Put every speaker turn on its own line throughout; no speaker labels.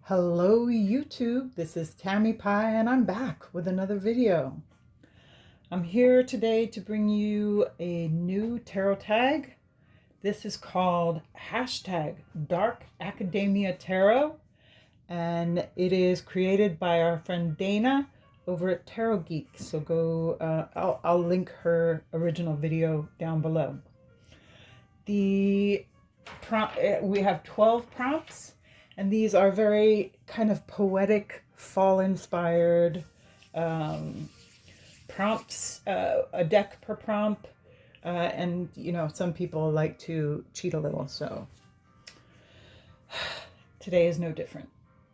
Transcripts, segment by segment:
Hello YouTube, this is Tammy Pie and I'm back with another video. I'm here today to bring you a new tarot tag. This is called #Dark Academia Tarot, and it is created by our friend Dana over at Tarot Geek. So go, I'll link her original video down below. We have 12 prompts. And these are very kind of poetic, fall-inspired prompts, a deck per prompt. And, you know, some people like to cheat a little, so today is no different.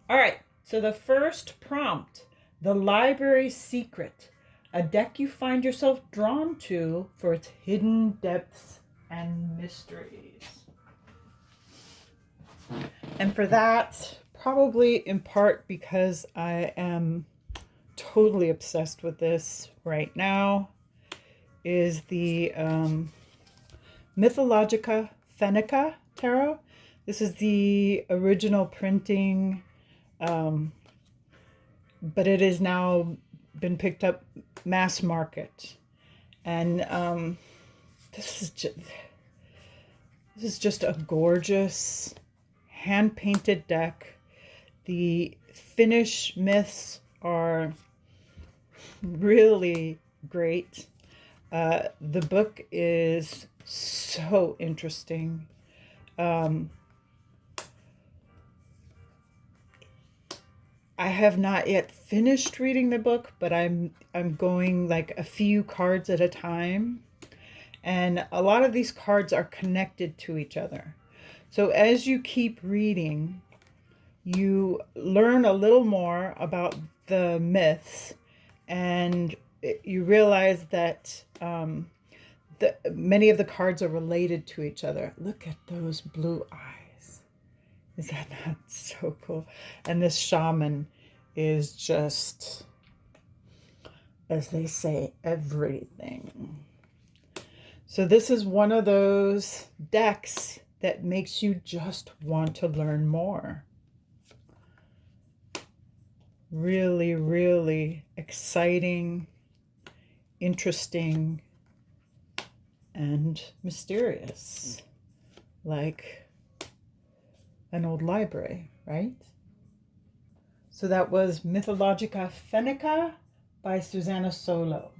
All right, so the first prompt, The Library Secret, a deck you find yourself drawn to for its hidden depths and mysteries. And for that, probably in part because I am totally obsessed with this right now, is the Mythilogica Fennica Tarot. This is the original printing, but it has now been picked up mass market. And this is just a gorgeous hand-painted deck. The finish myths are really great. The book is so interesting. I have not yet finished reading the book, but I'm going like a few cards at a time, and a lot of these cards are connected to each other. So as you keep reading, you learn a little more about the myths, and you realize that many of the cards are related to each other. Look at those blue eyes. Is that not so cool? And this shaman is just, as they say, everything. So this is one of those decks that makes you just want to learn more. Really, really exciting, interesting, and mysterious. Like an old library, right? So that was Mythologica Fennica by Susanna Salo.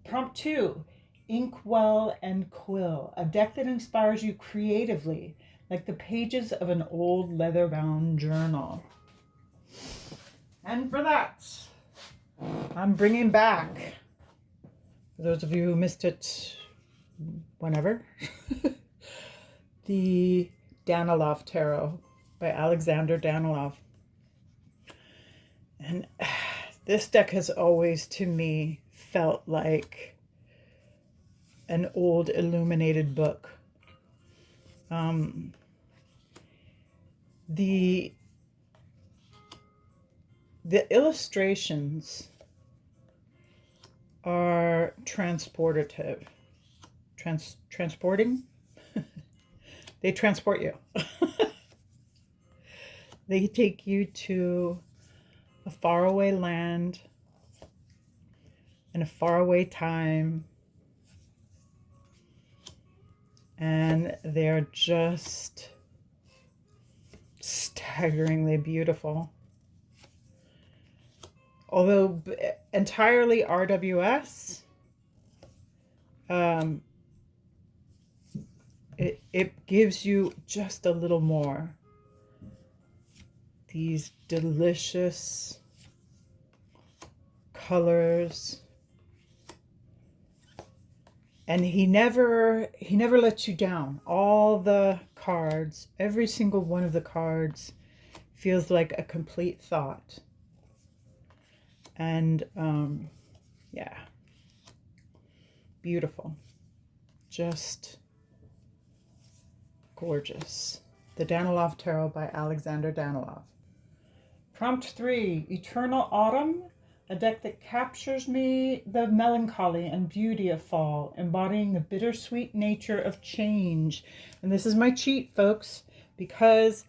Prompt 2. Inkwell and Quill, a deck that inspires you creatively, like the pages of an old leather-bound journal. And for that, I'm bringing back, for those of you who missed it whenever, the Daniloff Tarot by Alexander Daniloff. And this deck has always, to me, felt like an old Illuminated book. The illustrations are transportative. Transporting? They transport you. They take you to a faraway land and a faraway time. And they're just staggeringly beautiful. Although entirely RWS, it gives you just a little more. These delicious colors. And he never lets you down. All the cards, every single one of the cards feels like a complete thought. And yeah, beautiful. Just gorgeous. The Daniloff Tarot by Alexander Daniloff. Prompt 3, Eternal Autumn, a deck that captures the melancholy and beauty of fall, embodying the bittersweet nature of change. And this is my cheat, folks, because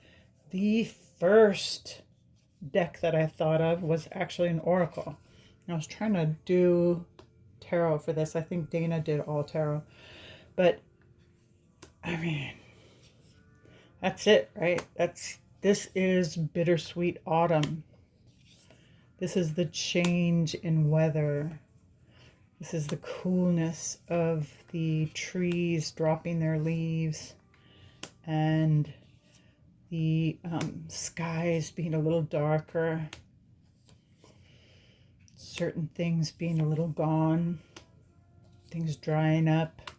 the first deck that I thought of was actually an oracle. I was trying to do tarot for this. I think Dana did all tarot. But, I mean, that's it, right? This is bittersweet autumn. This is the change in weather. This is the coolness of the trees dropping their leaves and the skies being a little darker. Certain things being a little gone. Things drying up.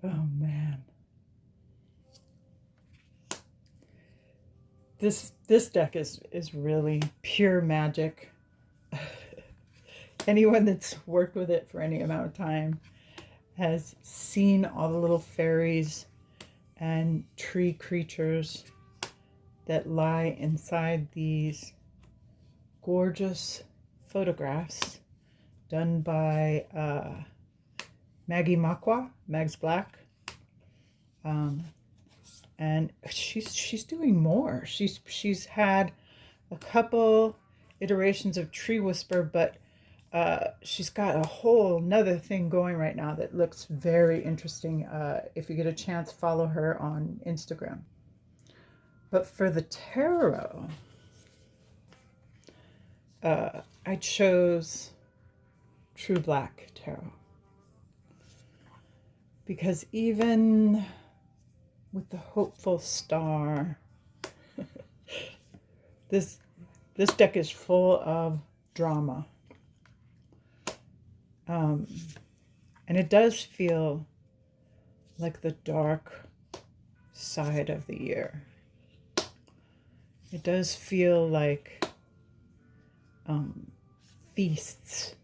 Oh man. This deck is really pure magic. Anyone that's worked with it for any amount of time has seen all the little fairies and tree creatures that lie inside these gorgeous photographs done by Maggie Mokwa, Mag's Black. And she's doing more. She's had a couple iterations of Tree Whisper, but she's got a whole nother thing going right now that looks very interesting. If you get a chance, follow her on Instagram. But for the tarot, I chose True Black Tarot. Because even with the hopeful star, this deck is full of drama. And it does feel like the dark side of the year. It does feel like feasts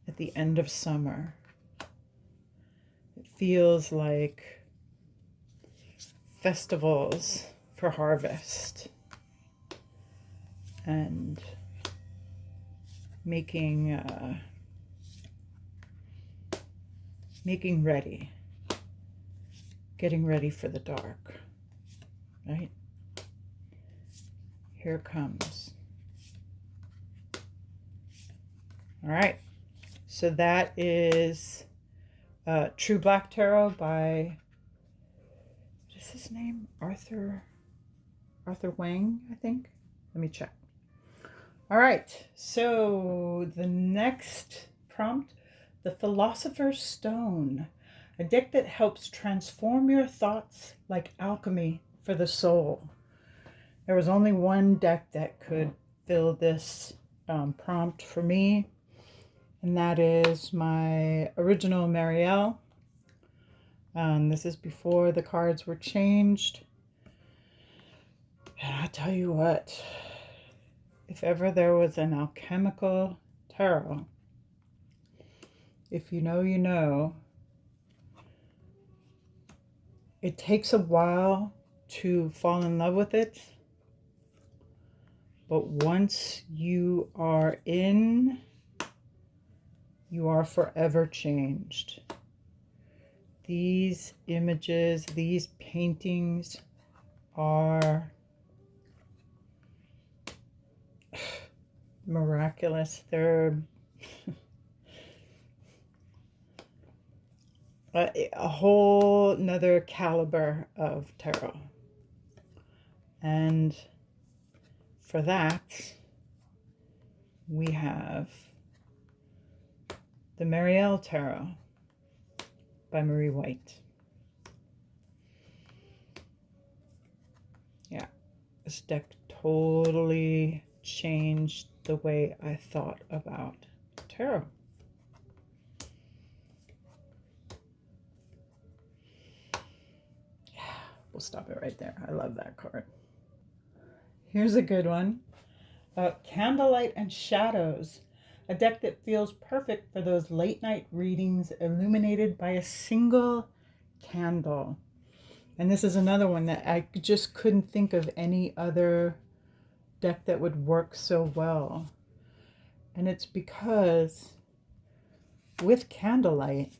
at the end of summer. It feels like festivals for harvest and making ready, getting ready for the dark, right? Here it comes. All right, so that is True Black Tarot by, what is his name? Arthur Wang, I think. Let me check. All right, so the next prompt, the Philosopher's Stone, a deck that helps transform your thoughts like alchemy for the soul. There was only one deck that could fill this prompt for me, and that is my original Marielle. This is before the cards were changed. And I'll tell you what, if ever there was an alchemical tarot, if you know, you know. It takes a while to fall in love with it, but once you are in, you are forever changed. These images, these paintings are miraculous. They're a whole nother caliber of tarot. And for that, we have the Marielle Tarot by Marie White. Yeah, this deck totally changed the way I thought about tarot. Yeah, we'll stop it right there. I love that card. Here's a good one. Candlelight and Shadows, a deck that feels perfect for those late night readings illuminated by a single candle. And this is another one that I just couldn't think of any other deck that would work so well. And it's because with candlelight,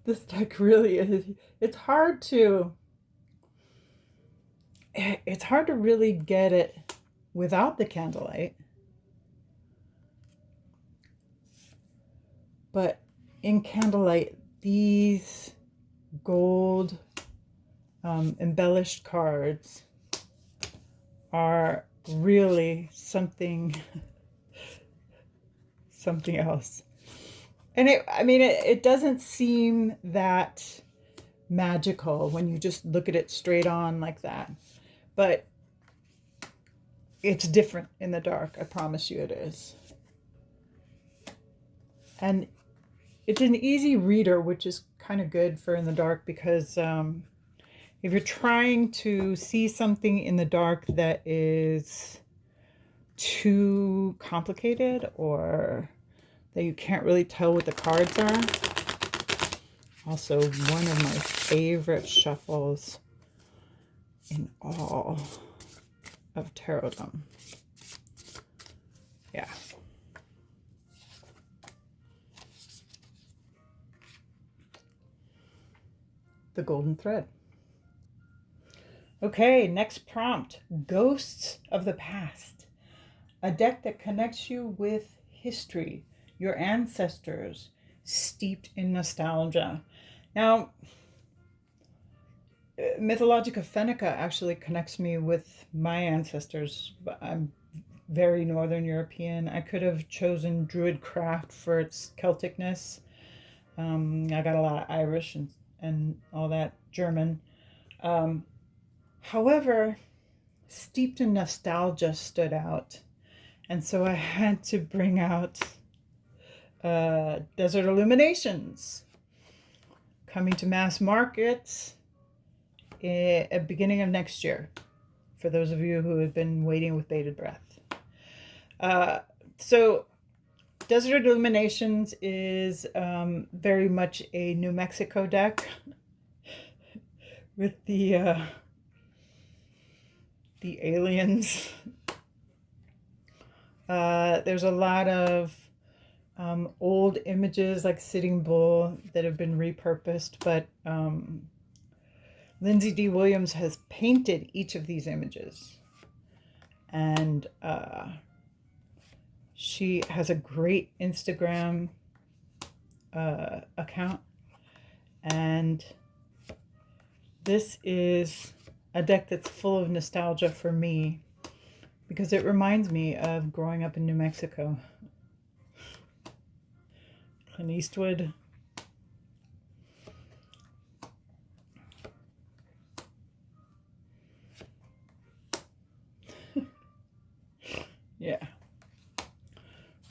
This deck really is, it's hard to really get it without the candlelight. But in candlelight, these gold embellished cards are really something else. And it doesn't seem that magical when you just look at it straight on like that. But it's different in the dark. I promise you it is. And it's an easy reader, which is kind of good for in the dark, because if you're trying to see something in the dark that is too complicated or that you can't really tell what the cards are. Also, one of my favorite shuffles in all of Tarotdom. Yeah. The Golden Thread. Okay, next prompt. Ghosts of the Past. A deck that connects you with history, your ancestors, steeped in nostalgia. Now, Mythologica Fennica actually connects me with my ancestors. I'm very Northern European. I could have chosen Druidcraft for its Celticness. I got a lot of Irish and all that, German. However, steeped in nostalgia stood out. And so I had to bring out Desert Illuminations, coming to mass markets at the beginning of next year, for those of you who have been waiting with bated breath. So Desert Illuminations is very much a New Mexico deck with the aliens. There's a lot of old images like Sitting Bull that have been repurposed, but Lindsay D. Williams has painted each of these images. And she has a great Instagram account. And this is a deck that's full of nostalgia for me, because it reminds me of growing up in New Mexico. Clint Eastwood. Yeah.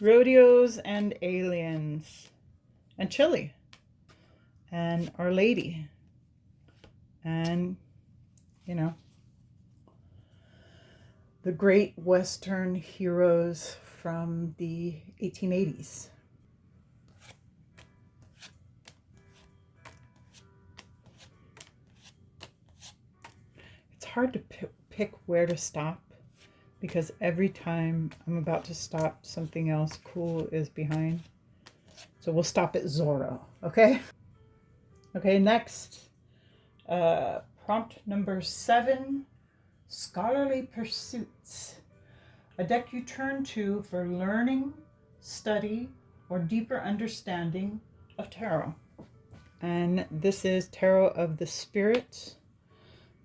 Rodeos and aliens. And chili. And Our Lady. And, you know, the great Western heroes from the 1880s. It's hard to pick where to stop, because every time I'm about to stop, something else cool is behind. So we'll stop at Zorro, okay? Okay, next. Prompt number 7. Scholarly Pursuits. A deck you turn to for learning, study, or deeper understanding of tarot. And this is Tarot of the Spirit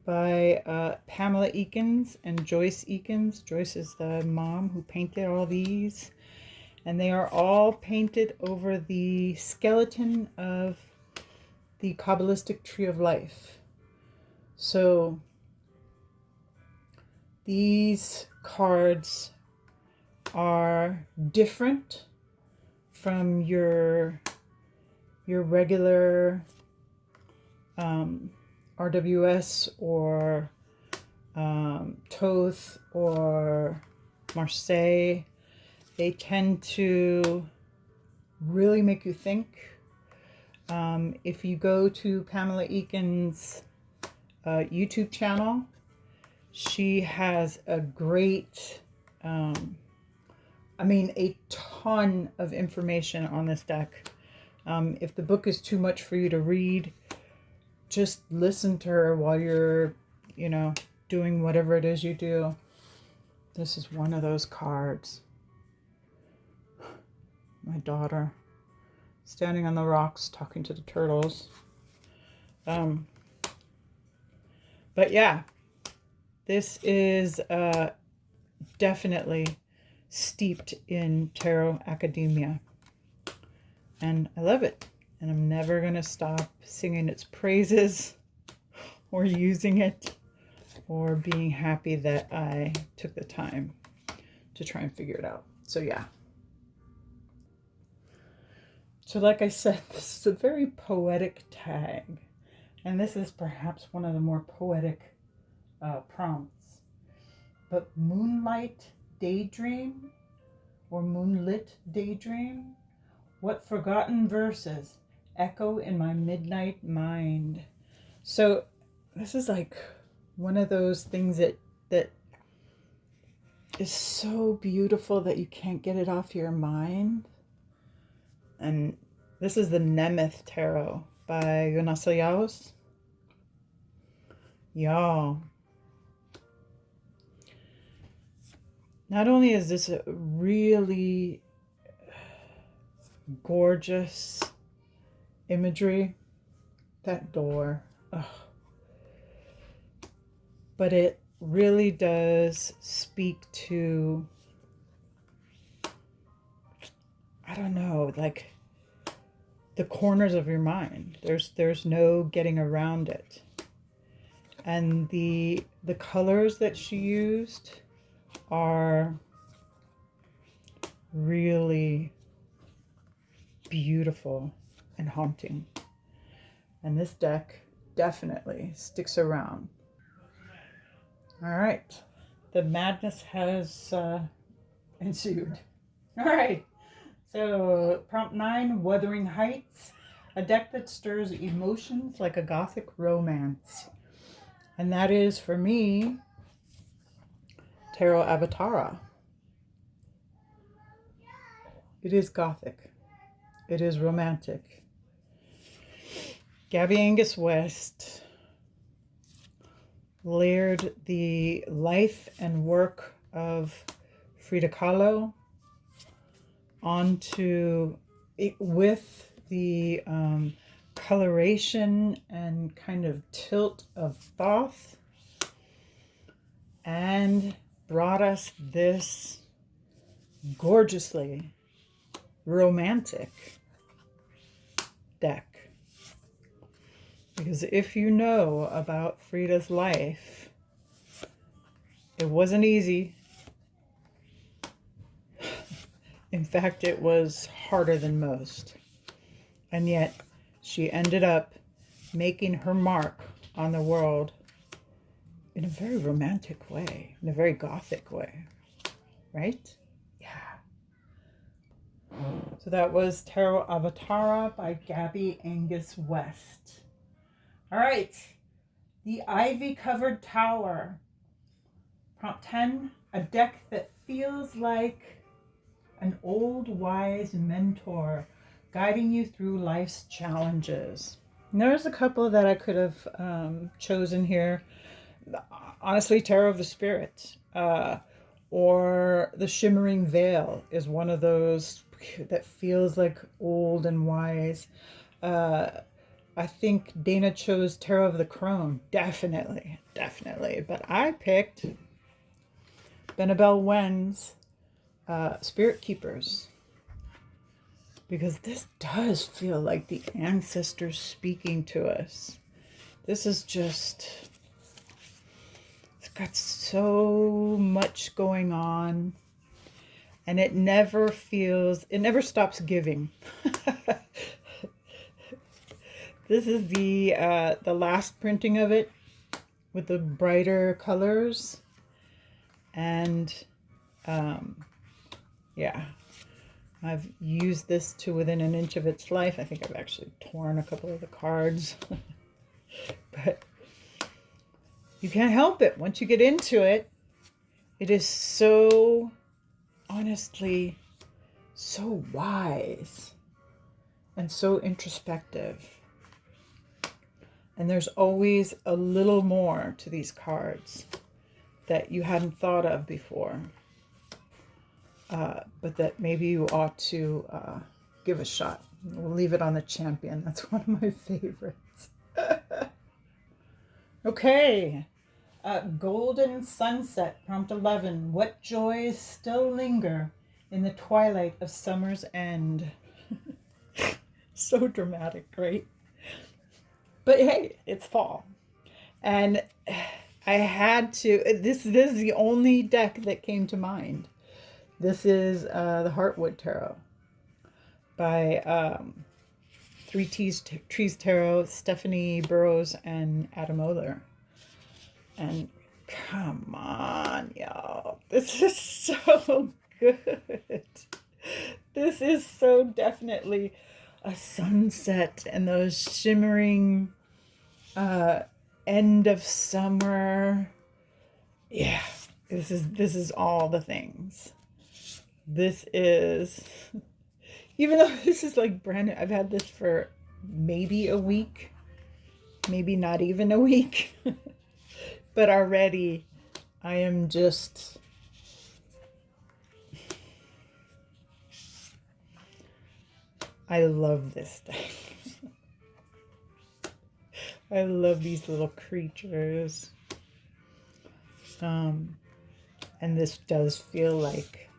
by Pamela Eakins and Joyce Eakins. Joyce is the mom who painted all these. And they are all painted over the skeleton of the Kabbalistic Tree of Life. So these cards are different from your regular RWS or Thoth or Marseille. They tend to really make you think. If you go to Pamela Eakins' YouTube channel, she has a great, a ton of information on this deck. If the book is too much for you to read, just listen to her while you're, doing whatever it is you do. This is one of those cards. My daughter standing on the rocks talking to the turtles. But yeah, this is definitely steeped in tarot academia. And I love it. And I'm never going to stop singing its praises or using it or being happy that I took the time to try and figure it out. So yeah. So like I said, this is a very poetic tag. And this is perhaps one of the more poetic prompts. But Moonlight Daydream or Moonlit Daydream? What forgotten verses echo in my midnight mind? So this is like one of those things that is so beautiful that you can't get it off your mind. And this is the Nemeth Tarot by Jonas Yaos. Y'all, not only is this a really gorgeous imagery, that door, but it really does speak to, I don't know, like the corners of your mind. There's no getting around it. And the colors that she used are really beautiful and haunting. And this deck definitely sticks around. All right, the madness has ensued. All right, so prompt 9, Wuthering Heights, a deck that stirs emotions like a gothic romance. And that is, for me, Tarot Avatara. It is gothic. It is romantic. Gabby Angus West layered the life and work of Frida Kahlo onto it with the coloration and kind of tilt of Thoth, and brought us this gorgeously romantic deck. Because if you know about Frida's life, it wasn't easy. In fact, it was harder than most. And yet, she ended up making her mark on the world in a very romantic way, in a very gothic way, right? Yeah. So that was Tarot Avatara by Gabby Angus West. All right, the Ivy-Covered Tower. Prompt 10, a deck that feels like an old wise mentor guiding you through life's challenges. And there's a couple that I could have chosen here. Honestly, Tarot of the Spirit or the Shimmering Veil is one of those that feels like old and wise. I think Dana chose Tarot of the Crone. Definitely. But I picked Benabel Wen's Spirit Keepers, because this does feel like the ancestors speaking to us. This is just, it's got so much going on, and it never stops giving. This is the last printing of it with the brighter colors. And yeah, I've used this to within an inch of its life. I think I've actually torn a couple of the cards. But you can't help it. Once you get into it, it is so, honestly, so wise. and so introspective. And there's always a little more to these cards that you hadn't thought of before, but that maybe you ought to give a shot. We'll leave it on the champion. That's one of my favorites. Okay. Golden Sunset, prompt 11. What joys still linger in the twilight of summer's end? So dramatic, right? But hey, it's fall. And I had to, this is the only deck that came to mind. This is the Heartwood Tarot by Three Trees Tarot, Stephanie Burrows, and Adam Oler. And come on, y'all. This is so good. This is so definitely a sunset and those shimmering end of summer. Yeah, this is all the things. This is, even though this is like brand new, I've had this for maybe a week, maybe not even a week. But already I am just, I love this thing. I love these little creatures. And this does feel like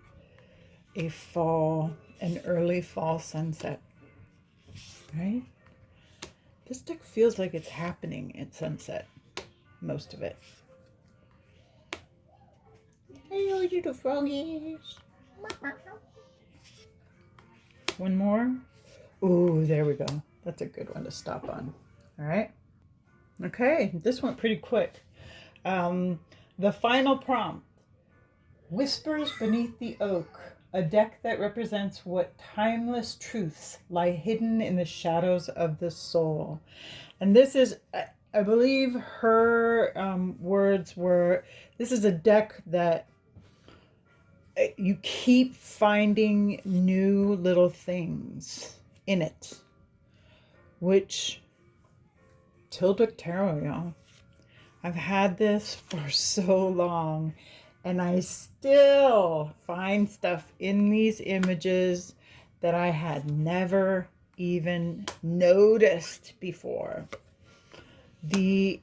a fall, an early fall sunset, right? This deck feels like it's happening at sunset. Most of it. Hello, little froggies. One more. Ooh, there we go. That's a good one to stop on. All right. Okay, this went pretty quick. The final prompt. Whispers Beneath the Oak, a deck that represents what timeless truths lie hidden in the shadows of the soul. And this is, I believe her words were, this is a deck that you keep finding new little things in it, which, Tilduc Tarot, y'all. I've had this for so long, and I still find stuff in these images that I had never even noticed before. The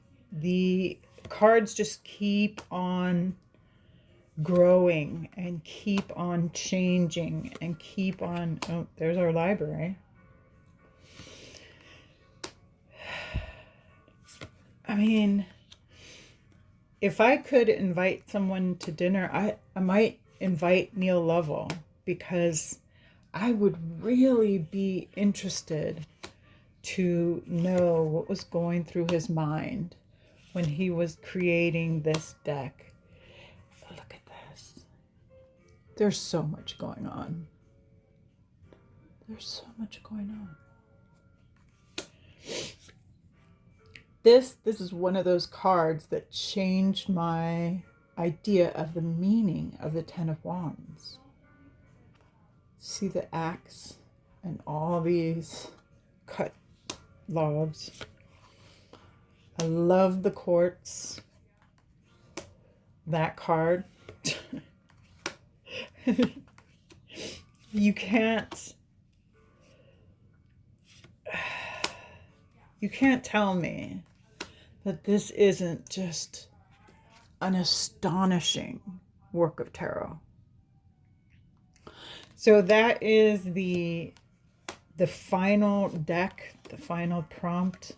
cards just keep on growing and keep on changing and keep on, oh, there's our library. I mean, if I could invite someone to dinner, I might invite Neil Lovell, because I would really be interested to know what was going through his mind when he was creating this deck. Look at this. There's so much going on. There's so much going on. This is one of those cards that changed my idea of the meaning of the Ten of Wands. See the axe and all these cut logs. I love the quartz. That card. You can't tell me that this isn't just an astonishing work of tarot. So that is the final deck, the final prompt.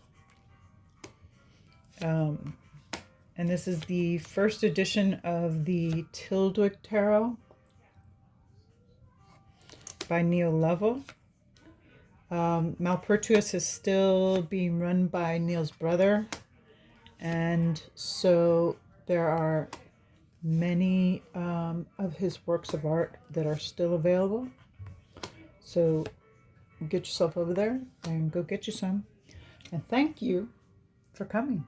And this is the first edition of the Tilduc Tarot by Neil Lovell. Malpertuis is still being run by Neil's brother, and so there are many of his works of art that are still available. So get yourself over there and go get you some. And thank you for coming.